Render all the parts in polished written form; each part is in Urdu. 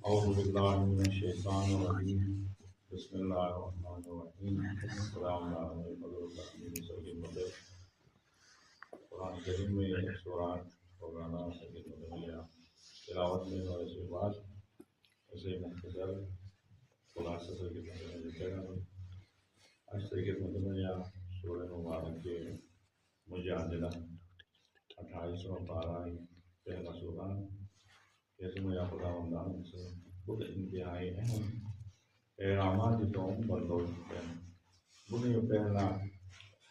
أعوذ بالله من الشيطان الرجيم بسم الله الرحمن الرحيم السلام علیکم حضرت سید مدر قرآن کریم میں سورات مولانا سید مدنیہ تلاوت میں اور اس کے بعد اسے مختصر خلاصہ سید مدنیہ ذکر ہے آج سید مدنیہ سورہ مبارک کے مجادلہ 28واں پارہ پہلا سورہ جیسے میرا خدا رمضان سے خود انتہائی اہم پیغامات کی قوم برداشت ہے بنی پہلا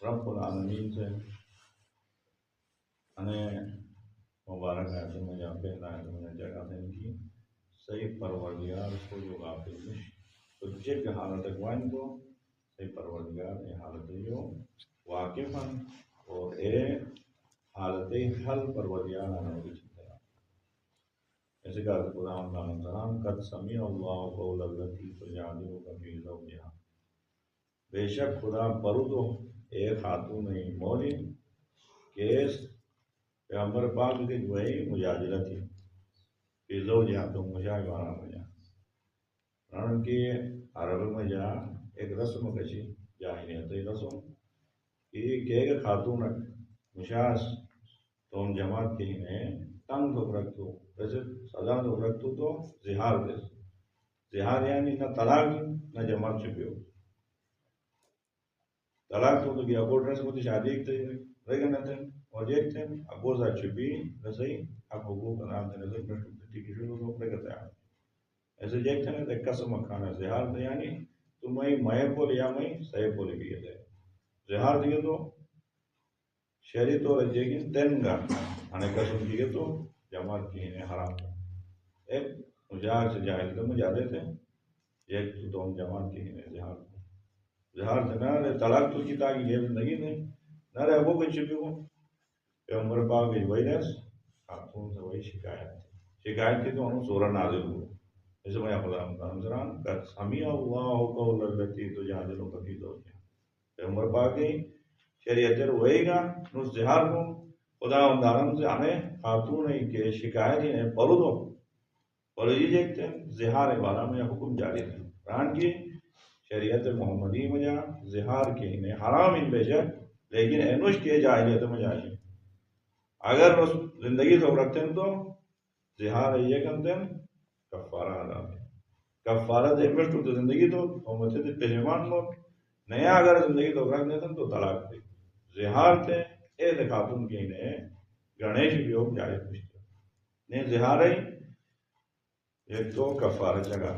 رب العالمین سے انہیں مبارک ہے تو مجھے پہلا ہے تو مجھے جگہ دیں کی صحیح پروردگار کو جو غافل مش تو جب حالت اگوائن کو صحیح پروردگار یہ حالت جو واقف ہیں اور اے حالت حل پروردگار آنے کی ایسے کہا کہ خدا ہم قد سمیع اللہ قول التی تجادلک فی زوجہا بے شک خدا برودو ایک خاتون مولی کیس پیغمبر پاک کی گوئی مجادلہ تھی فی زوجہا تو مشاہ بارا مجا رنن کی عرب میں جا ایک رسم کشی جاہلیت رسم کہ خاتون مشاہ تو جماعت کی میں تنگ تو رکھتو ویسے سزا تو رکھتو تو زہار دے زہار یعنی نہ طلاق نہ جماعت چھپی ہو طلاق تو کہ اگو ڈریس کو شادی ایک تھے رہ گئے تھے اور ایک تھے اگو سا چھپی ویسے ہی اب حقوق کا نام دینے سے ٹھیک ہے شروع رہ گئے تھے ایسے ایک تھے نا تو قسم کھانا زہار تھے یعنی تو میں بول یا میں صحیح بولی بھی ہے زہار دیے تو شہری تو رجے گی تین گا آنے قسم دیے تو جماعت کی انہیں حرام ایک مجاہر سے جاہل تو مجادے تھے ایک تو ہم جماعت کی انہیں زہار سے نہ رہے طلاق تو کی تاکہ یہ زندگی نہیں نہ رہے وہ کچھ بھی ہو پیغمبر پاک کی وہی رس خاتون سے وہی شکایت تھی تو انہوں سورہ نازل ہو جیسے میں خدا مطلب قد سمیع اللہ قول التی تجادلک فی زوجہا پیغمبر پاک کی شریعت وہی گا نو زہار کو خدا دارم سے ہمیں خاتون کے شکایت ہیں پرودو پرودی دیکھتے ہیں زہار والا میں حکم جاری ہے قرآن کی شریعت محمدی میں جا زہار کے انہیں حرام ان بے شک لیکن اینوش کے جاہلیت میں جائیں اگر زندگی تو رکھتے ہیں تو زہار یہ کرتے ہیں کفارہ ادا کفارہ دے مشت تو زندگی تو محمد سے پیشمان لوگ نیا اگر زندگی تو رکھ دیتے ہیں تو طلاق دے زہار تھے اے خاتون کی انہیں گنیش بھی جائے پوچھتے نہیں زہار ہے ایک تو کفارہ جگہ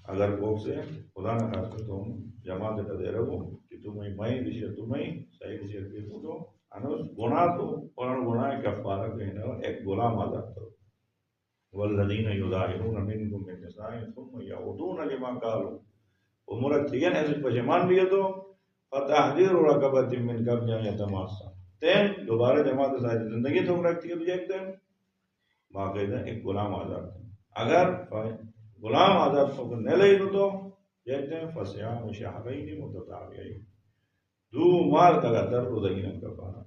اگر کوک سے خدا نہ خاص کر تم جمع دیتا دے رہے ہو کہ تمہیں میں دشیت تمہیں صحیح دشیت کی تو انوس گناہ تو اور گناہ کفارہ کہنا ایک غلام آزاد کرو والذین یظاہرون منکم من نسائہم ثم یعودون لما قالوا عمرت تین ایسے پشیمان بھی ہے تو فتحریر رقبۃ من قبل ان یتماسا تین دوبارہ جماعت ساری زندگی تو رکھتی ہے تو ایک دن باقاعدہ ایک غلام آزاد اگر غلام آزاد کو نہ لے تو ایک دن فصیام شہرین متتابعین دو مال کا در روزگین کا پانا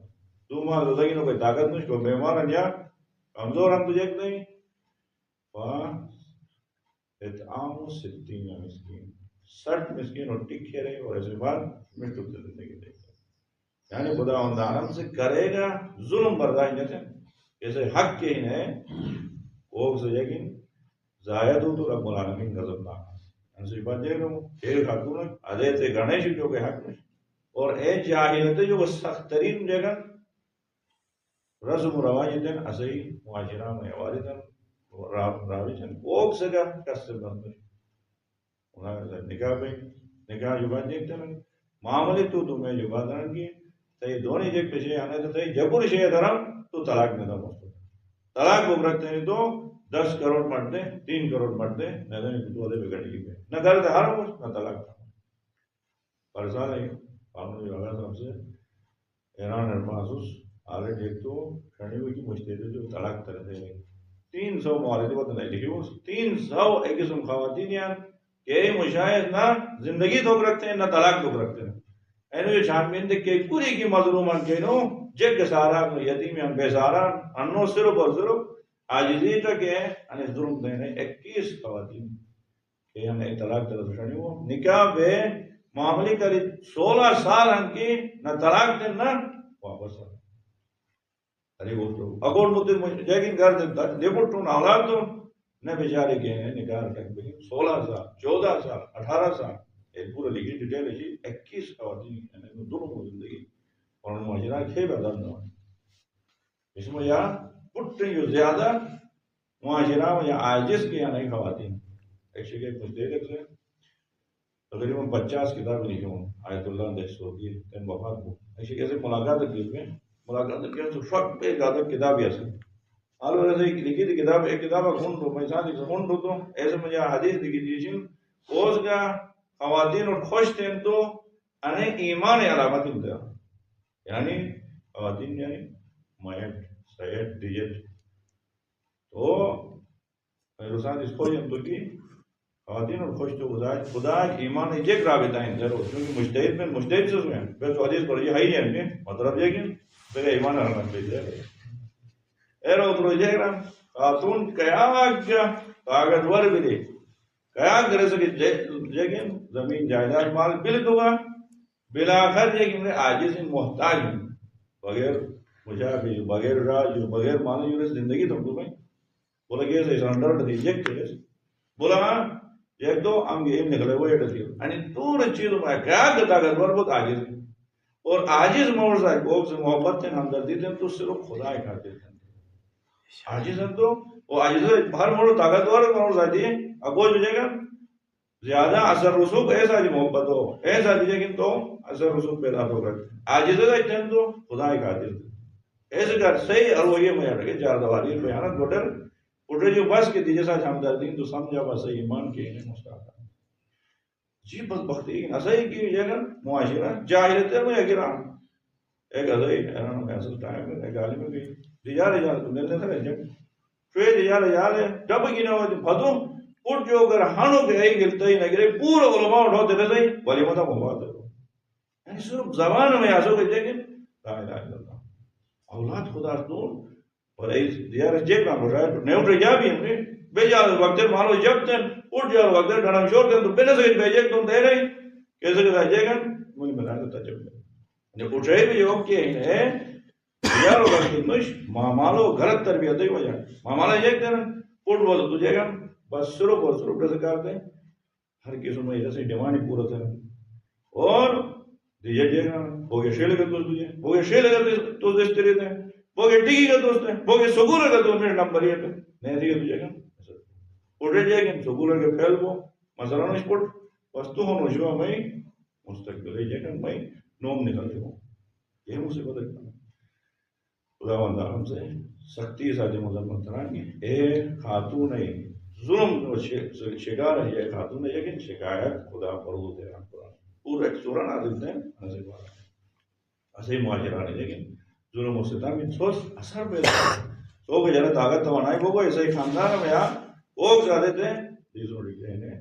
دو مال روزگینوں کی طاقت نہیں کو بیمار یا کمزور ہم تجھے ایک نہیں اطعام 60 مسکین 60 مسکین اور ٹکے رہے اور ایسے بعد مٹو زندگی دے یعنی خدا عالم سے کرے گا ظلم برداشت نہیں تھے ایسے حق کے ہی ہیں وہ سے یقین زائد ہو تو رب العالمین غضب نہ ایسی بات دے رہا ہوں ایک خاتون ادے سے گنیش جو کہ حق نہیں اور اے جاہلیت جو سخت ترین جگہ رسم و رواج دن اسی معاشرہ میں والدن راویچن کوک سے کا کس بند نکاح پہ نکاح جو بات دیکھتے ہیں معاملے تو تمہیں جو بات رہن کی تے دونوں جگ پیچھے آنے تو تے جبر شے درم تو طلاق نہ دو طلاق کو رکھتے ہیں تو 10 کروڑ مرتے 3 کروڑ مرتے نہ تو والے بگڑ گئی نہ گھر ہر نہ طلاق پرسال ہے قانون جو آگا سب سے ایران محسوس آگے دیکھ تو کھڑی ہوئی کی مشتری جو طلاق کرتے ہیں 300 معاہدے کو نہیں لکھی وہ 300 ایک قسم خواتین یار کہ مشاہد نہ زندگی دھوک رکھتے ہیں نہ طلاق دھوک رکھتے ہیں اینو جو شامین دے کہ پوری کی مظلومان کے نو جگ سارا یتیم بے سارا انو صرف اور صرف عاجزی تک ہے અને ظلم دینے 21 خواتین کہ ہم نے طلاق طرف شانی وہ نکاح بے معاملی کری 16 سال ہم کی نہ طلاق دیں نہ واپس آ ارے وہ تو اگور مجھے جیگن گھر دیپٹوں اولاد تو نہ بیچارے کے ہیں نکاح تک بھی 16 سال 14 سال 18 سال ایک پورا لکھی ڈیٹیل ہے 21 خواتین یعنی ظلم زندگی اور معاشرہ کھے بدل نہ اس میں یا پٹ جو زیادہ معاشرہ میں یا عاجز کی یا نہیں خواتین ایک شکے کچھ دے دیکھ سے تقریباً 50 کتاب لکھی ہوں آیت اللہ دہشت کی تین وفات کو ایک شکے سے ملاقات کی میں ملاقات کی تو شک پہ ایک آدھر کتاب ہی ایسے حال ویسے لکھی تھی کتاب ایک کتاب خون دو میں ساتھ خون دو تو ایسے مجھے حدیث لکھی تھی جن اوز کا خواتین اور خوش تھے تو انہیں ایمان علامت انتہا یعنی خواتین یعنی مائٹ سیٹ ڈیجٹ تو رسان اس خوش تو کی خواتین اور خوش تو خدا ایمان ایک رابطہ ہے ضرور کیونکہ مجتہد سے میں پھر تو حدیث پر یہ ہے ہی ہے مطلب یہ کہ پھر ایمان علامت لے جائے ایرو تو یہ کہ خاتون قیامت کا طاقتور بھی کیا کرے سکے جگہ زمین جائیداد مال بل دوں گا بلاخر یہ کہ عاجز محتاج بغیر مجھے بغیر راج بغیر مال زندگی تم کو میں بولا کہ ایسے انڈر ریجیکٹ کرے بولا ایک دو ہم یہ نکلے وہ ایڈ تھی یعنی دور چیزوں میں کیا طاقتور بہت عاجز ہے اور عاجز موڑ سے کو سے محبت سے ہمدردی دیں تو صرف خدا ہی کھاتے ہیں عاجز ہے تو وہ عاجز ہر موڑ طاقتور موڑ جاتی ہے اب وہ جو جگہ زیادہ اثر رسوخ ایسا جی محبت ہو ایسا دیجیے کہ تو اثر رسوخ پیدا ہو کر عاجز ہے تو خدا ہی کھاتے ہیں ایسے کر صحیح اور وہ یہ میں رکھے چار دواری بیانت گوٹر اٹھے جو بس کے دیجیے ساتھ ہمدردی تو سمجھا بس ایمان کے انہیں مستقبل جی بس بختی ایسا ہی کی جگہ معاشرہ جاہلت ہے میں اگرام ایک ازائی ایران میں اصل ٹائم میں ایک عالم میں رجال تو ملنے تھا جب شوئے رجال ہے جب کی نہ ہوتی بھدوں اٹھ جو اگر ہانوں کے آئی گلتا ہی نہ گرے پورا علماء اٹھاتے رہتے ہیں ولی مطا مواد ہے یعنی صرف زبان میں آسو کے جگہ لا الہ الا اللہ اولاد خدا سنون اور ایس دیار جیب نہ بڑھا ہے نیوٹ رجابی ہم نے بے جا وقت مالو جب تن اٹھ جا وقت ڈھڑم شور تن تو بنے سے بے جیب تم دے رہی کیسے کہ جائے گا مجھے بنا دیتا جب جب اٹھے بھی جو کہ ہے یارو وقت نش مامالو غلط تربیت ہی وجہ مامالا ایک دن اٹھ بولو تجھے گا بس صرف اور صرف جیسے کرتے ہیں ہر قسم میں جیسے ڈیمانڈ پورا تھا اور دیجیے جی گا ہو گیا شیل کا دوست تجھے ہو گیا شیل کا دوست اس طرح سے ہو گیا ٹکی کا دوست ہے ہو گیا سکول کا دوست میرے نمبر یہ نہیں دیگا تجھے گا اٹھے جائے گا سکول کے پھیل کو مثلا نش پٹ بس تو ہوں نشوا میں مستقبل ہے جائے گا میں نوم نکلتے ہوں یہ مصیبت ہے خدا وندہ ہم سے سختی ساتھ مذمت کرانی اے خاتون ہے ظلم شکار ہے یہ خاتون ہے لیکن شکایت خدا فرود ہے پورا ایک سورہ نازل ہے نازل والا ایسے ہی معاشرہ ہے لیکن ظلم و ستم ان سوچ اثر پیدا سو کہ جنہیں طاقت توانائی کو ایسے ہی خاندان میں یہاں وہ زیادہ تھے دیسوں لکھے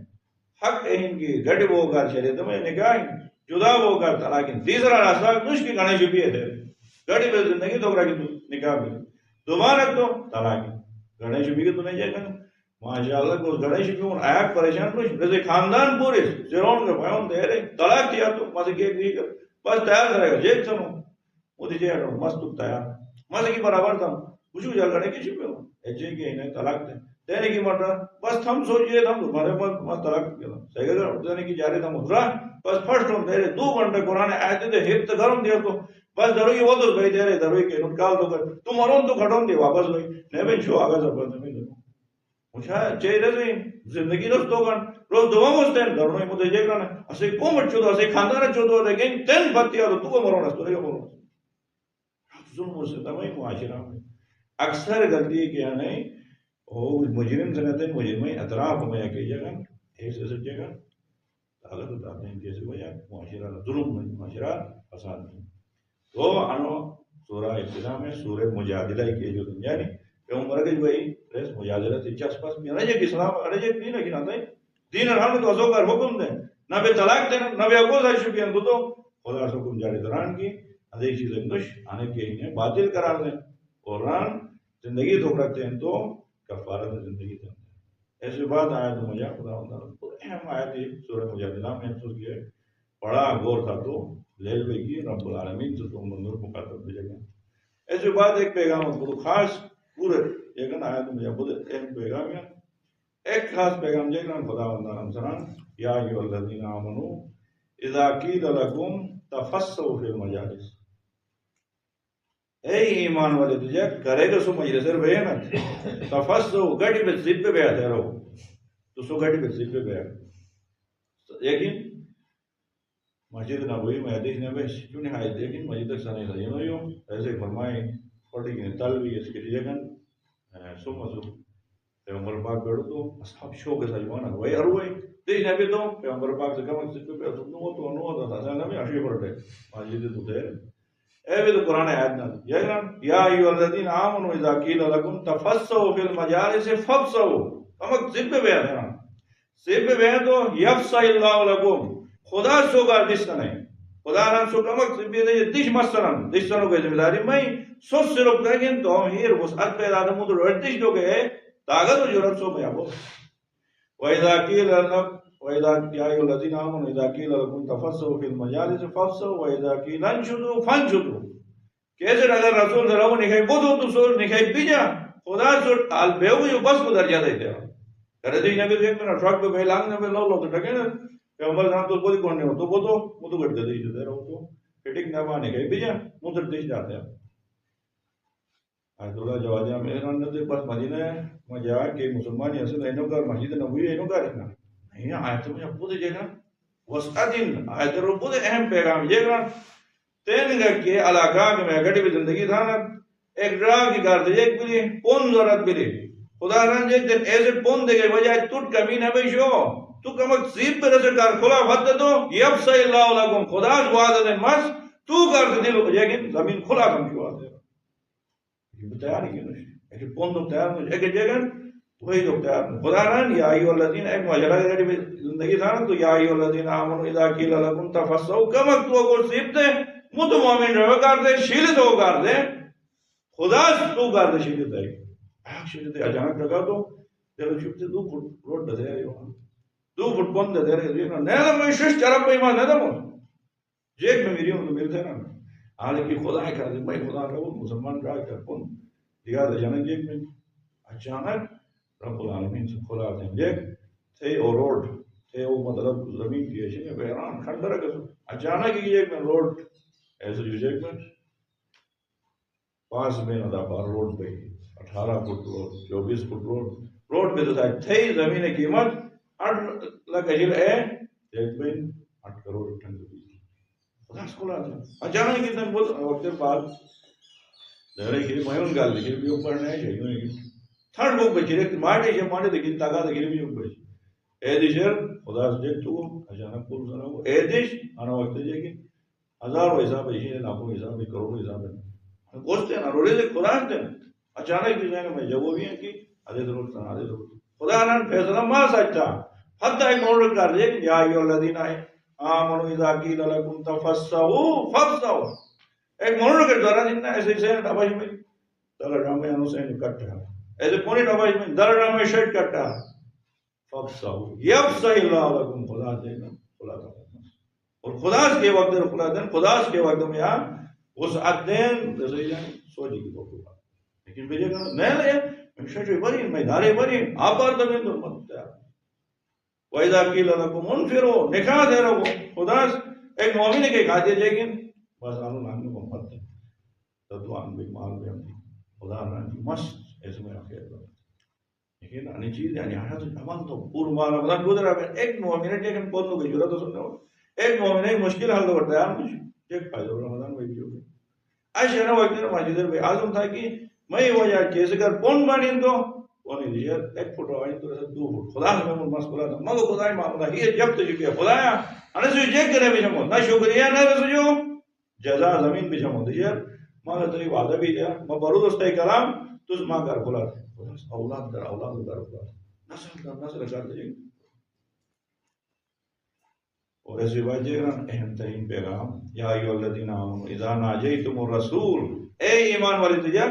حق ان کی گڑ وہ کر شریعت میں نکاح جدا وہ کر لیکن تیسرا راستہ کچھ کی گانے چھپی ہے گڑی میں زندگی تو نکاح بھی دوبارہ تو طلاق گانے چھپی کے تو نہیں جائے گا ماشاء اللہ کو گڑے چھپی ہوں آیا پریشان کچھ جیسے خاندان پورے سیرون کے بھائیوں دے رہے طلاق کیا تو ماسے کیک نہیں کر بس تیار کرے گا جیک سنو وہ دیجیے ہٹو مست تیار ماسے کی برابر تھا کچھ جا گڑے کی چھپی ہوں ایجے کہ انہیں طلاق دیں دینے کی مر رہا بس ہم سوچئے تھا تمہارے پاس مست طلاق کیا صحیح کر دینے کی جاری تھا مدرا بس فرسٹ ہم دے رہے 2 گھنٹے قرآن آئے تھے ہت گرم دیا تو بس دروئی وہ تو بھائی دے رہے دروئی کے نکال دو کر تم مرون تو کھٹون دی واپس گئی نہیں شو آگا سب بند نہیں دو مجھا چہرے سے زندگی روز تو کن روز دو مستیں دروئی مجھے جے کرنا اسے کو مچو دو اسے خاندان چو دو لیکن تین بھتیا تو مرون اس تو رہے مرون ظلم سے تمہیں معاشرہ میں اکثر غلطی کیا نہیں وہ مجرم سے نتے مجرمین اطراف میں کئی جگہ ایسے سب جگہ طاقت اتاتے ہیں کیسے وجہ معاشرہ ظلم میں معاشرہ فساد میں تو انو سورہ ابتداء میں سورہ مجادلہ کی جو دنیا نہیں کہ عمر کے جو ہے ریس مجادلہ سے چس پاس میں رجے اسلام رجے نہیں لگی نہ دین رحمت وضو کر حکم دیں نہ بے طلاق دینا نہ بے اگوز ہے شکیان تو خدا حکم جاری دران کی ادھے چیزیں نش آنے کے انہیں باطل قرار دیں قرآن زندگی دھوک رکھتے ہیں تو کفارت زندگی دیں. ایسے بعد آیت مجھے خدا اہم آیت ہے سورہ مجادلہ میں کی پڑھا غور تھا تو لیل بے کی رب العالمین سے تو منظور مخاطب بھیجے گا. ایسے بعد ایک پیغام کو خاص پورے یہ نا آیت مجھے خود ایک پیغام ہے ایک خاص پیغام جے گا خدا بندہ سنان یا ایھا الذین آمنوا اذا قیل لکم تفسحوا فی المجالس. اے ایمان والے تجھے کرے گا سو مجلس بیانت تفسحوا گڑی پہ زب پہ بیٹھے رہو تو سو گڑی پہ زب پہ بیٹھ لیکن مسجد نبوی میں حدیث نبی کیوں نہیں آئی لیکن مسجد تک سنے صحیح نہیں ہو ایسے فرمائے پڑھی کی تل بھی اس کے لیے گن سو مزو پیغمبر پاک بیٹھو تو اصحاب شوق سے جوانا وہی ہر وہی دیکھ نبی تو پیغمبر پاک سے کم سے پہ تو نو تو تھا نبی اشی پڑھتے مسجد تو دیر اے بھی تو قرآن آیت نہ یہ نا یا ایھا الذین آمنوا اذا قیل لکم تفسحوا فی المجالس فافسحوا ہم زب بیان ہے نا زب بیان تو یفسح اللہ لکم خدا سو کا دس نہیں خدا نام سو کمک زب نہیں دش مسرن دش سنو کی ذمہ داری میں سو صرف کہیں تو ہیر وسعت پیدا دمو تو ردش دو کہ طاقت و جرأت سو میں ابو وَإِذَا قِيلَ لَكُمْ وَإِذَا يَا أَيُّهَا الَّذِينَ آمَنُوا إِذَا قِيلَ لَكُمْ تَفَسَّحُوا فِي الْمَجَالِسِ فَافْسَحُوا وَإِذَا قِيلَ انشُزُوا فَانشُزُوا. کیسے اگر رسول صلی اللہ علیہ وسلم نکھائی بدو تو سو نکھائی بیجا خدا سو آل بیو جو بس کو درجہ دیتے ہیں کرے دی نبی دیکھ میں ٹرک پہ بیلانگ نبی لو لو تو ٹکے نا پیغمبر صاحب تو بودی کون نہیں ہو تو بدو مدو گٹ دے دی دے رہو تو فٹنگ نہ مانے گئی بیجا مدر دیش جاتے ہیں. اللہ جواجہ میرے نے بس مدینہ میں جا کہ مسلمان ایسے اینو کا مسجد نبوی اینو کا رہنا نہیں آیت میں خود جگہ وسعتین آیت رو خود اہم پیغام یہ گا تین گا کہ علاقہ میں گڑی بھی زندگی تھا نا ایک ڈراگ کی کار تھے ایک بلی پون ضرورت بلی خدا ران جے دن ایسے پون دے گئے وجہ ٹوٹ کمین ہے بھئی شو تو کمک زیب پر ایسے کار کھلا وقت تو یفسح اللہ لکم خدا وعدہ دے مس تو کار سے دل لیکن زمین کھلا کم کی وعدہ یہ تیار نہیں ہے ایک پون تو تیار نہیں ایک جگہ وہی تو تیار نہیں خدا ران یا ایھا الذین ایک مجرہ گڑی بھی زندگی تھا نا تو یا ایھا الذین آمنوا اذا قیل لکم تفسحوا کمک تو کو زیب دے مت مومن رو کر دے شیلت ہو کر دے خدا تو کر دے شیلت ہے شیلت اچانک لگا تو چلو چپ سے دو فٹ روڈ دے رہے ہو دو فٹ بند دے رہے ہو نہ میں شش چرپ پہ ایمان نہ دمو جیک میں میری ہوں تو ملتے نا حالانکہ خدا ہے کر دے میں خدا کا وہ مسلمان کا کر کون دیا اچانک جیک میں اچانک رب العالمین سے کھلا دیں جیک تھے اور روڈ تھے وہ مطلب زمین کی ایشی میں بحران کھنڈر ہے اچانک ہی ایک میں روڈ ایسے جو جیک میں 5 میں ندا پار روڈ پہ 18 فٹ روڈ 24 فٹ روڈ پہ تو تھے زمین قیمت 8 لاکھ اجل ہے ایک میں 8 کروڑ ٹن خدا سکولا تھا اچانک کتنے بہت وقت بعد دہرے کی میون گال دیکھے بھی اوپر نہیں ہے تھرڈ بک بچی رہے ماٹے جو ماٹے دیکھیں تاگا دیکھے بھی اوپر اے دیشر خدا سے دیکھ تو اچانک پول سنا وہ اے دیش آنا وقت جائے گی ہزاروں حساب ہے لاکھوں حساب ہے کروڑوں حساب ہے گوشتے ہیں نا روڑے سے خدا ہیں اچانک بھی جائیں گے میں جب وہ بھی ہیں کہ آدھے ضرورت تھا آدھے ضرورت خدا نے فیصلہ ماں سچا حتی ایک مورد کر دے یا ایھا الذین آمنوا اذا قیل لکم تفسحوا فافسحوا ایک مورد کے دوارا جنہ ایسے سے ڈبائی میں دل ڈرامے انو سے کٹا ایسے پوری ڈبائی میں دل ڈرامے شیٹ کٹا فافسحوا یفسح اللہ لکم خدا دے گا خدا کا اور خدا کے وقت خدا دین خدا کے وقت میں یہاں اس عدین رضی جائیں سوچی کی بہت بات لیکن بھیجے گا نہیں لے میں شجوی بری میں دارے بری آپ بار دمین تو مت تیار وَإِذَا قِيلَ لَكُمْ انْفِرُوا نکاح دے رہو خدا ایک مومن کے کہا دیا جائے گی بس آنو نامی کو مت دے تو آن بھی مال بھی ہم دی خدا رانی مست ایسے میں آخر دو لیکن آنی چیز یعنی آیا تو امان تو پور مال رمضان گزرا ہے ایک مومن ہے کہ بہت کی جرات تو سننے ہو ایک مومن ہے مشکل حل کرتا ہے آپ کچھ ایک فائدہ رمضان میں بھی ہوگی ایسے نا وقت مسجد میں آزم تھا کہ میں وجہ کیسے کر پون بانی تو پونی دیئے ایک فٹ روانی تو رسد 2 فٹ خدا سے میں مسکولا تھا مگو خدای معاملہ یہ جب تو چکے خدایا انہیں سے چیک کرے بھی جمعو نہ شکریہ نہ رسجو جزا زمین بھی جمعو دیئے ماں تری وعدہ بھی دیا میں برود استے کرام تُس ماں کر کھلا تھے اولاد در اولاد در اولاد نسل کر دیئے اور ایسی بات جائے گا اہم ترین پیغام یا ایھا الذین آمنوا اذا ناجیتم الرسول اے ایمان والی تجھے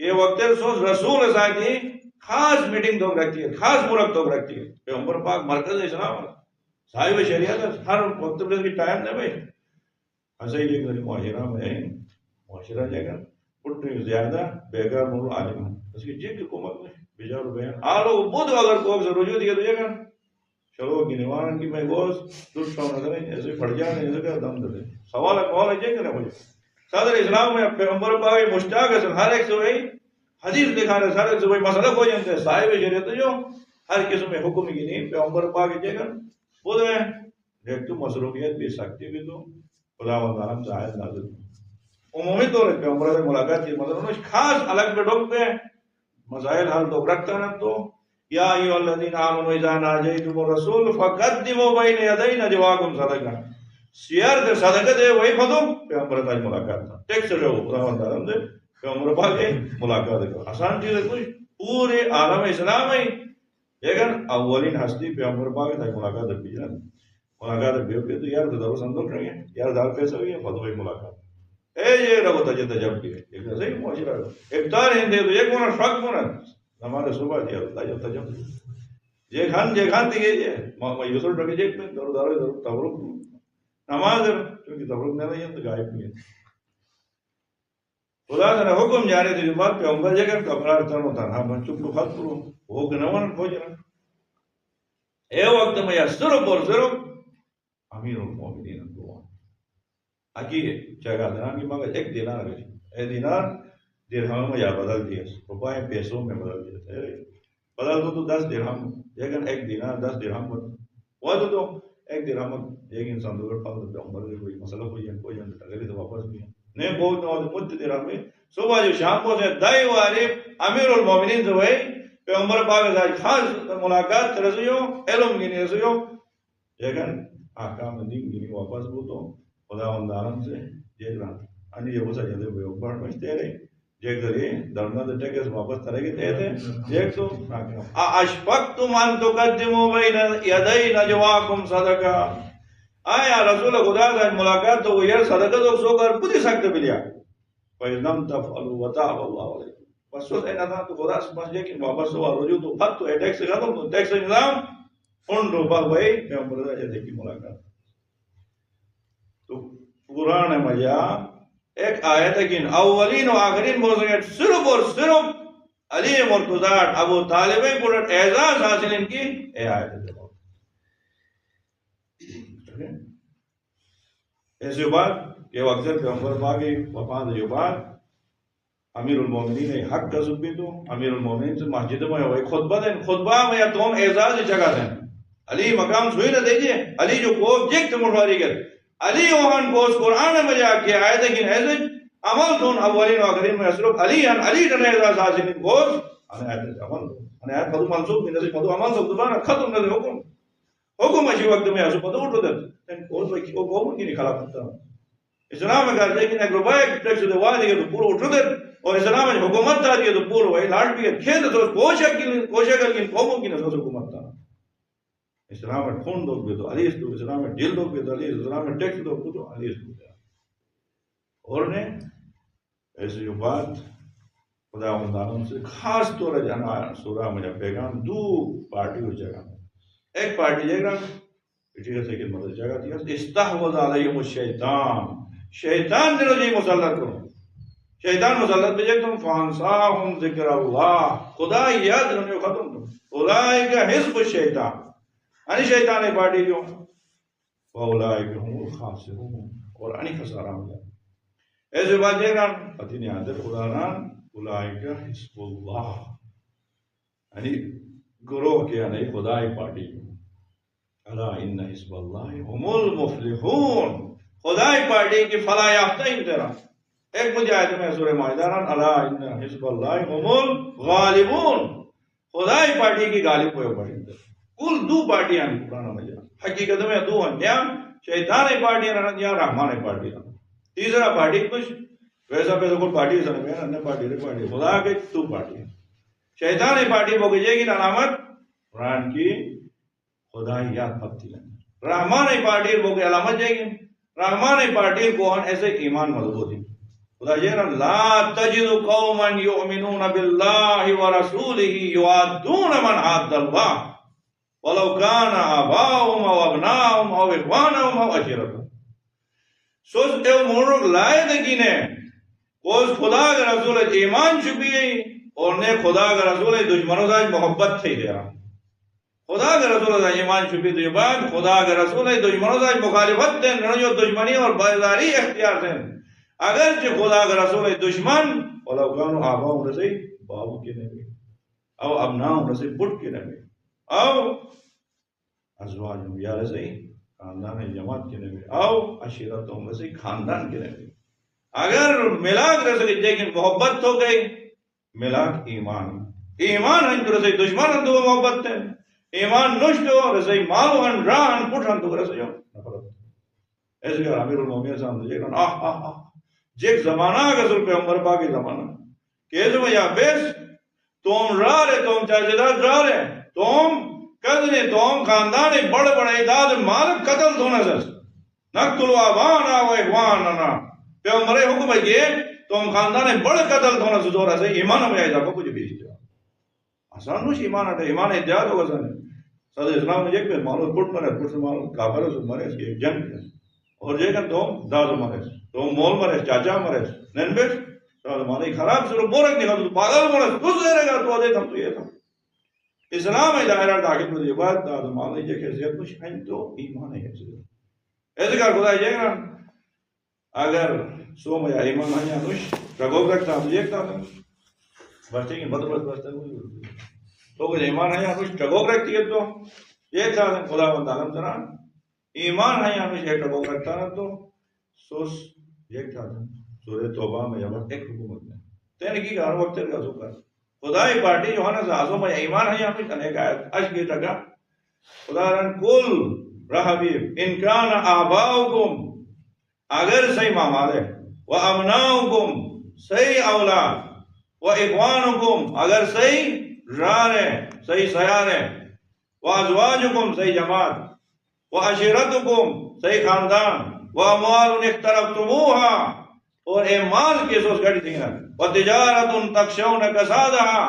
کہ وقت رسول ساتھی خاص میٹنگ تو رکھتی ہے، خاص ملک تو رکھتی ہے. پیغمبر پاک مرکز اسلام صاحب شریعت ہر وقت پہ بھی ٹائم نہ بھائی ایسا ہی ایک معاشرہ میں معاشرہ جگہ پٹھ زیادہ بیگار مول عالم اس کی جی کی حکومت میں بیچارو بیان آلو بدھ اگر کو رجوع دیا تو جگہ چلو کہ نوان کی میں گوش دل شاؤں نہ کریں ایسے پڑ جانے ایسے کا دم دے سوال ہے جائے کہ مجھے صدر اسلام میں پیغمبر پاک مشتاق ہے ہر ایک سے وہی حدیث دکھانے ہر ایک سے وہی مسئلہ ہو جانتے ہیں صاحب شریعت جو ہر قسم میں حکم کی نہیں پیغمبر پاک جگہ بدھ ہے ایک تو مصروفیت بھی سکتی بھی تو خدا و تعالیٰ سے آیت نازل عمومی طور پر پیغمبر سے ملاقات کی مطلب انہوں خاص الگ پہ ڈھوک پہ مسائل حل تو رکھتا ہے تو یا ایھا الذین آمنوا اذا ناجیتم الرسول فقدموا بین یدی نجواکم صدقہ سیار دے صدقہ دے وہی پھدو پیغمبر سے ملاقات تھا ٹیکس جو خدا و تعالیٰ سے پیغمبر پاک سے ملاقات ہے آسان چیز ہے کچھ پورے عالم اسلام میں لیکن اولین ہستی پیغمبر پاک سے ملاقات ہے ملاقات ہے تو یار دارو سندوق رہے ہیں یار دار پیسہ ہوئی ہے فضوئی ملاقات اے یہ رہو تجھے تجب کی ایک صحیح معاشرہ افطار ہندے تو ایک مونا شک مونا نماز صبح دیا تجب تجب جے خان دیئے جے یوسر ٹرکی جے دارو دارو تبرک نماز چونکہ تبرک نہ رہی ہے تو غائب نہیں ہے خدا نے حکم جارے تھے جو بات پیغمبر جے کر کبرار تنو تنہا من چک لو خط کرو وہ گنوان کھو جنا اے وقت میں یا صرف اور صرف امیر المومنین دعا اکی جگہ دینار کی مگر ایک دینار ہے اے دینار درہم میں یا بدل دیا روپائے پیسوں میں بدل دیا بدل دو تو 10 درہم لیکن ایک دینار 10 درہم وہ تو ایک درہم ایک انسان دو پاس تو عمر میں کوئی مسئلہ کوئی تغیر تو واپس بھی نہیں بہت نہ مدت درہم میں صبح جو شام کو سے دائی واری امیر المومنین جو ہے پیغمبر پاک سے خاص ملاقات رسیو علم کی رسیو لیکن احکام دین کی واپس وہ تو خدا عالم سے جیک رہا انی یہ بسا جاتے ہوئے اوپر مجھتے رہے جیک دری درنا دے ٹیکس واپس کرے گی تھے جیک تو اشفقتم ان تقدموا بین یدی نجواکم صدقہ آیا رسول خدا سے ملاقات تو وہ یار صدقہ تو سو کر خود ہی سکتے بلیا فَإِذْ لَمْ تَفْعَلُوا وَتَابَ اللَّهُ عَلَيْكُمْ بس اس اینا تھا تو خدا سمجھ گیا کہ واپس ہوا رجوع تو خط تو ٹیکس ختم تو ٹیکس نظام ان روپا بھائی پیغمبر سے جاتے کی ملاقات تو قرآن مجا ایک آیت ہے کہ اولین و آخرین بول سکے صرف اور صرف علی مرتضی ابو طالب کو اعزاز حاصل ان کی اے آیت ہے ایسے بات کہ وقت پیغمبر پاک وفات کے بعد امیر المومنین نے حق کا ثبوت دو امیر المومنین سے مسجد میں ہوئے خطبہ دیں خطبہ میں یا تم اعزاز جگہ دیں علی مقام سوئی نہ دیجئے علی جو کو جکت مٹھواری کر علی وہاں کو اس قرآن میں جا کے آئے تھے کہ ایسے عمل تھون اولین و آخرین میں صرف علی ان علی نے اعزاز حاصل کو انا آیت عمل انا آیت مدو منصوب بھی نہ مدو عمل سب دوبارہ ختم نہ حکم اسی وقت میں اسو پتہ اٹھو دے اور وہ قوم کی نہیں خلافت تھا اسلام میں کہتے ہیں کہ ایک روپے ٹیکس دے وعدے کے تو پورا اٹھو دے اور اسلام میں حکومت تھا یہ تو پورا وہی لاٹ بھی کھیت تو کوشش کر کے قوموں کی نسل حکومت تھا اسلام میں خون دو بھی تو علی اس کو اسلام میں جلد دو بھی تو علی اسلام میں ٹیکس دو بھی تو علی اس کو اور نے ایسی جو بات خدا عالم سے خاص طور پر جانا سورہ میں پیغام دو پارٹی ہو جگہ ایک پارٹی جگہ ٹھیک ہے کہ مدد جگہ تھی استحوذ علیہم الشیطان شیطان نے رجی مسلط کرو شیطان مسلط بجے تم فانساہم ذکر اللہ خدا یاد رہنے ختم کرو اولئک حزب الشیطان یعنی شیطان پارٹی جو اولئک هم الخاسرون اور انی خسارہ ہو جائے ایسے بات جائے گا پتی نہیں آتے خدا نام اولئک حزب اللہ یعنی گروہ کیا نہیں خدای پارٹی الا ان حزب اللہ هم المفلحون خدای پارٹی کی فلاح یافتہ انترا ایک مجھے آیت میں سورہ مائدہ الا ان حزب اللہ هم الغالبون خدای پارٹی کی غالب ہوئے پڑی کل دو پارٹیاں قرآن میں حقیقت میں دو ہیں یا شیطان پارٹیاں یا رحمان پارٹیاں تیسرا پارٹی کچھ ویسا پہ تو پارٹی سن میں انہیں پارٹی خدا کے دو پارٹیاں شیطان پارٹی وہ گئی گی علامت قرآن کی خدایات پتی رحمان پارٹی وہ کی علامت جائے گی رحمان پارٹی کو ایسے ایمان مضبوطی خدا جینا لا تجد قوما یؤمنون باللہ ورسولہ یوادون من حاد اللہ ولو کان آباؤہم او ابناؤہم او اخوانہم او عشیرتہم. سوز ایو مورک لائے دکینے کوز خدا کے رسول ایمان چھپی اور نے خدا کے رسول دشمنوں سے محبت تھی دیا. خدا کے رسول سے ایمان چھپی تو بعد خدا کے رسول دشمنوں سے مخالفت دیں جو دشمنی اور بیزاری اختیار دیں. اگرچہ خدا کا رسول دشمن ولو کانوا آباؤہم رسی بابو کے نبی او ابناؤہم رسی بٹ کے نبی او ازواجہم یا رسی خاندان جماعت کے نبی او عشیرتہم رسی خاندان کے نبی. اگر ملاک رسی لیکن محبت ہو گئی ملاک ایمان ایمان ہن تو رسی دشمن ہن تو محبت ہے ایمان نشتو رسی مالو ہن ران پٹ ہن تو رسی نفرت. ایسے کہ امیر المومنین صاحب نے کہا آہ آہ آہ جیک زمانہ گزر پیغمبر پاکی زمانہ کہتے ہیں یا بیس تم را رہے تم چاچدار را رہے تم قدرے تم خاندانی بڑے بڑے اداد مالک قتل دھونا سرس نقتل آبانا و اخواننا پیغمبر حکم ہے کہ تم خاندانی بڑے قتل دھونا سزورا سے ایمان ہمیں اضافہ کچھ بیچ دیا. آسان نوش ایمان ہے ایمان احتیاط ہوگا سن صدر اسلام میں جیک پہ معلوم پٹ مرے پٹ سے معلوم کافر سے مرے اس کی ایک جنگ ہے اور جیکن تم دادو مرے تو مول مرے چاچا مرے نن بیٹ تو مالے خراب سر بورک نکال تو پاگل مرے تو دے گا تو دے تم تو یہ تھا. اسلام ہے دائرہ داخل میں یہ بات دادو مالے جے کہ زیادہ کچھ ہیں تو ایمان ہے ایسے کار خدا یہ نا اگر سو میں ایمان ہے انوش رگوگ رکھتا ہم دیکھتا تھا بچے کی مدرس بستا تو کوئی ایمان ہے انوش رگوگ رکھتی ہے تو یہ تھا خدا بند عالم سنا ایمان ہے انوش ایک رگوگ رکھتا نا تو سوس ایک تھا سورہ توبہ میں جب ایک حکومت میں تین کی ہر وقت کا ذکر خدای پارٹی جو ہے نا سازوں میں ایمان ہے یہاں پہ کنے کا اش کی تکا خدا رن کل رحبیب انکان آباؤکم اگر صحیح مامالے و امناؤکم صحیح اولاد و اخوانکم اگر صحیح رارے صحیح سیارے و ازواجکم صحیح جماعت و عشیرتکم صحیح خاندان وَأَمْوَالٌ اقْتَرَفْتُمُوهَا اور اے مال کے سوس گھڑی تھینت وَتِجَارَةٌ تَخْشَوْنَ كَسَادَهَا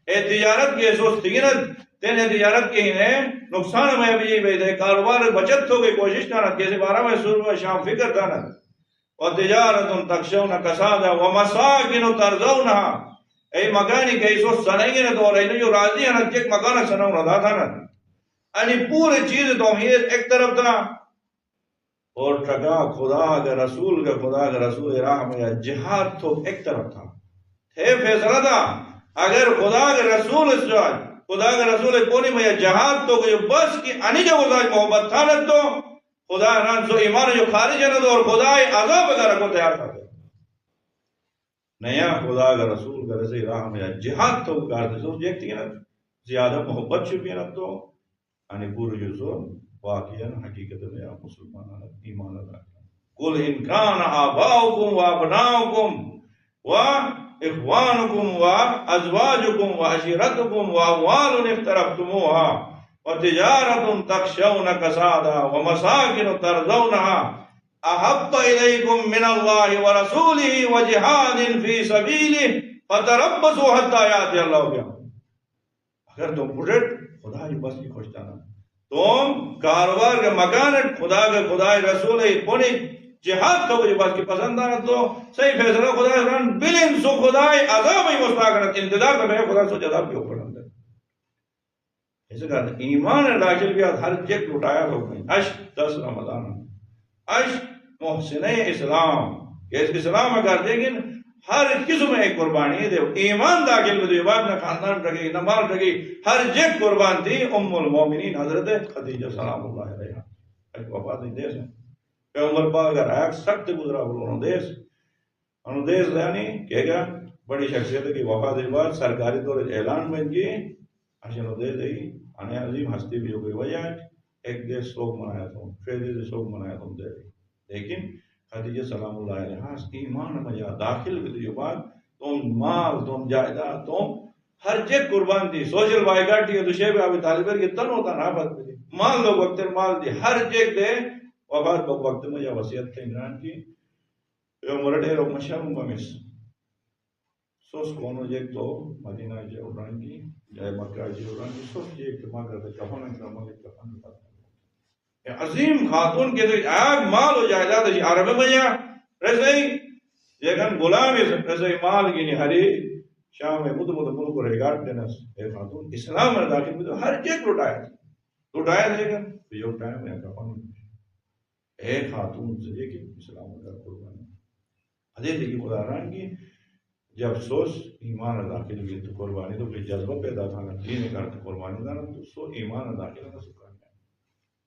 اے تجارت کے سوس تھینت تینے تجارت کے ہی نقصان میں بھی بیدے کاروبار بچت ہو گئی کوشش کرنا کیسے بارہ میں سور و شام فکر کرنا وَتِجَارَةٌ تَخْشَوْنَ كَسَادَهَا وَمَسَاكِنُ تَرْضَوْنَهَا اے مکانی کے سوس سنائیں گے تو اور جو راضی ہیں ایک مکان سناؤں رہا تھا نا یعنی پوری چیز توحید ایک طرف تھا اور ٹھگا خدا کے رسول راہ میں جہاد تو ایک طرف تھا ہے فیصلہ تھا اگر خدا کے رسول کونی میں جہاد تو بس کی انی جو خدا محبت تھا نہ تو خدا ران سو ایمان جو خارج ہے نہ تو اور خدا عذاب وغیرہ کو تیار کر دے نیا خدا کا رسول کا رسول راہ میں جہاد تو کرتے سو دیکھتی ہے نا زیادہ محبت چھپی ہے نا تو انی پورے جو سو واقعاً حقیقت میں آپ مسلمان ایمان رکھنا قل ان کان آباؤکم و ابناؤکم و اخوانکم و ازواجکم و عشیرتکم و اموال اقترفتموها و تجارت تخشون کسادها و مساکن ترضونها احب الیکم من اللہ و رسولہ و جہاد فی سبیلہ فتربصوا حتی یأتی اللہ بہم. اگر تم بڑھٹ خدا ہی بس کی خوشتانا تم کاروبار کے مکان خدا رسول پوری جہاد تو جو بات کی پسند آنا تو صحیح فیصلہ خدا رن بلن سو خدا عذاب ہی مستاقرت انتظار کر رہے خدا سو جذاب کے اوپر اندر ایسے کہا ایمان داخل بھی ہر جیک لٹایا ہو گئی اش 10 رمضان اش محسن اسلام کہ اسلام اگر دیکھیں ہر قسم ایک قربانی دے ایمان داخل میں دے بعد نہ خاندان رکھے نہ مال رکھے ہر جگ قربان تھی ام المومنین حضرت خدیجہ سلام اللہ علیہ ایک وفات دیس ہے پیغمبر پاک اگر ایک سخت گزرا انہوں دیس یعنی کہ گا بڑی شخصیت کی وفات کے بعد سرکاری طور اعلان میں کی اشن دے دی انے عظیم ہستی بھی ہو گئی وجہ ایک دیش شوق منایا تھا پھر شوق منایا تھا دے لیکن خدیجہ سلام اللہ علیہ ایمان میں جا داخل بھی جو بات تم مال تم جائیداد تم ہر جگ قربان دی سوشل بائیکاٹ ہے تو شیب ابی طالب کی تن ہوتا نہ بات دی مال لوگ وقت مال دی ہر جگ دے وفات وقت میں یا وصیت تھے عمران کی پیغمبر ڈیرو مشرم بمس سوس کونو جیک تو مدینہ جے اورانگی جائے مکہ جے اورانگی سوس جیک مگر دے کفن کا مگر کفن کا عظیم خاتون کے دے آگ مال ہو جائے جاتا جی عرب میں یا رسائی لیکن غلامی رسائی مال کی ہری شام میں مدد ملک کو ریگارڈ دینا اے خاتون اسلام میں داخل میں تو ہر جیک لٹایا لیکن یہ ٹائم ہے کفن اے خاتون سے یہ کہ اسلام کا قربانی حدیث کی خدا ران کی جب سوچ ایمان داخل ہوئی تو قربانی تو کوئی جذبہ پیدا تھا نا دین کرتے قربانی دانا تو سو ایمان داخل ہونا سکھانا ہے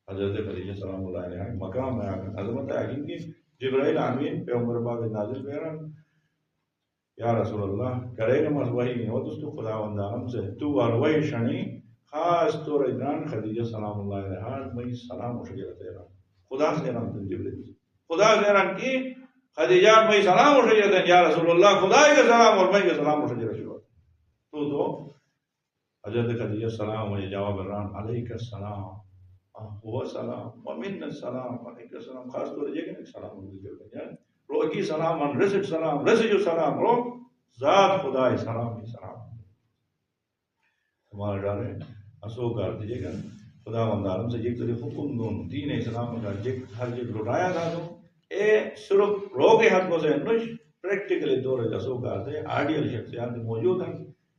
حضرت خدیجہ سلام اللہ علیہ مقام میں آگا عظمت آگین کی جبرائیل آمین پیغمبر باغ نازل پیران یا رسول اللہ کرے نماز وحی نہیں ہو تو خدا وندانم سے تو اروی شنی خاص طور ادران خدیجہ سلام اللہ علیہ میں سلام و شجرہ تیرا خدا سے رحمت جبرائیل خدا سے رحمت کی خدیجہ میں سلام و شجرہ تیرا یا رسول اللہ خدا کے سلام اور میں کے سلام و شجرہ شروع تو حضرت خدیجہ سلام و جواب الرحم علیک السلام هو سلام ومن السلام علیک السلام خاص طور یہ کہ سلام علیکم رو کی سلام ان رزق سلام رزق سلام رو ذات خدا سلام کی سلام ہمارا ڈالے اسو کر دیجیے گا خدا وندارم سے ایک طرف حکم دون دین اسلام کا ہر جگہ لٹایا تھا تو اے صرف رو کے ہاتھ کو سے نش پریکٹیکلی دور اسو کر دے آڈیل شخصیات موجود ہیں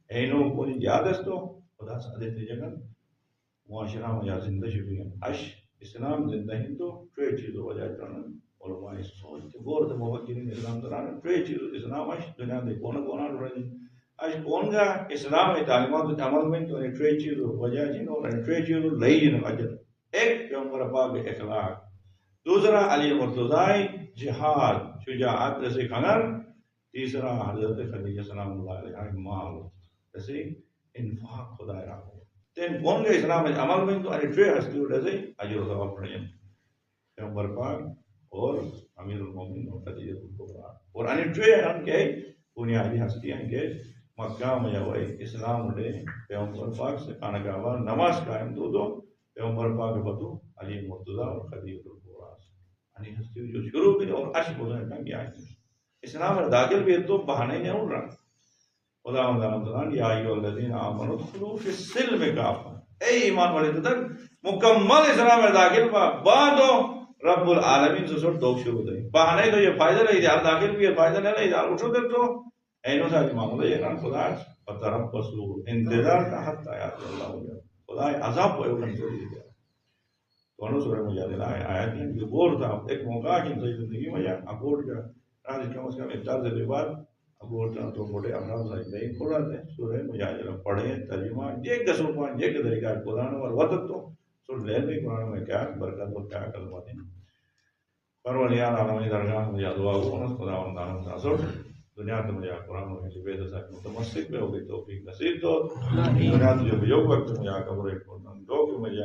اینو کو یاد ہے تو خدا سے دیتے جگہ معاشرہ میں یا زندگی بھی اش اسلام زندگی تو کوئی چیز ہو جائے کرنا علماء سوچتے غور تو موقعین اسلام درانا کوئی چیز اسلام اش دنیا میں کون رہی اش کون کا اسلام میں تعلیمات عمل میں تو کوئی چیز ہو جائے جن اور کوئی چیز لئی جن اجر ایک پیغمبر پاک اخلاق دوسرا علی مرتضی جہاد شجاعت جیسے کنر تیسرا حضرت خدیجہ سلام اللہ علیہ مال جیسے انفاق خدا رہا تین کون کے اسلام میں عمل میں تو ارے ٹرے ہستی اٹھے سے اجر و ثواب پڑھیں پیغمبر پاک اور امیر المومنین اور خدیجہ الکبریٰ اور ان ٹرے ان کے بنیادی ہستی ہیں کہ مکہ میں ہوئے اسلام اٹھے پیغمبر پاک سے خانہ کعبہ نماز قائم دو پیغمبر پاک بتو علی مرتضی اور خدیجہ الکبریٰ یعنی ہستی جو شروع بھی اور عشق ہونے ٹنگی آئی اسلام میں داخل بھی تو بہانے نہیں اڑ رہا خدا تعالیٰ یا ایھا الذین آمنوا ادخلوا فی السلم کافہ اے ایمان والے تو تک مکمل اسلام میں داخل پا بعدو رب العالمین سے سوٹ دوک شروع دیں بہانے تو یہ فائدہ نہیں دیار داخل بھی یہ فائدہ نہیں دیار اٹھو دے تو اینو ساتھ معاملہ یہ رہا خدا فتربصوا انتظار کا حتی آیات اللہ ہو گیا خدا عذاب کو ایوکن چوری دیا تو انہوں سورہ مجادلہ آیات ہیں کہ غور تھا ایک موقع کی زندگی میں یا اکوٹ کا راضی کم از کم اتار سے بعد ابورتا تو موٹے افراد صاحب نہیں پڑھا تھے سورہ مجادلہ پڑھے ترجمہ ایک دسوں پانچ ایک طریقہ قرآن اور وقت تو سن لے بھی قرآن میں کیا برکت اور کیا کلمات ہیں پروردگار عالمی درگاہ میں دعا ہوں خدا و تعالی تاثر دنیا تو مجھے قرآن میں سے بے دسا متمسک میں ہوگی توفیق نصیب تو دنیا تو جو وقت میں قبر ایک دو کہ مجھے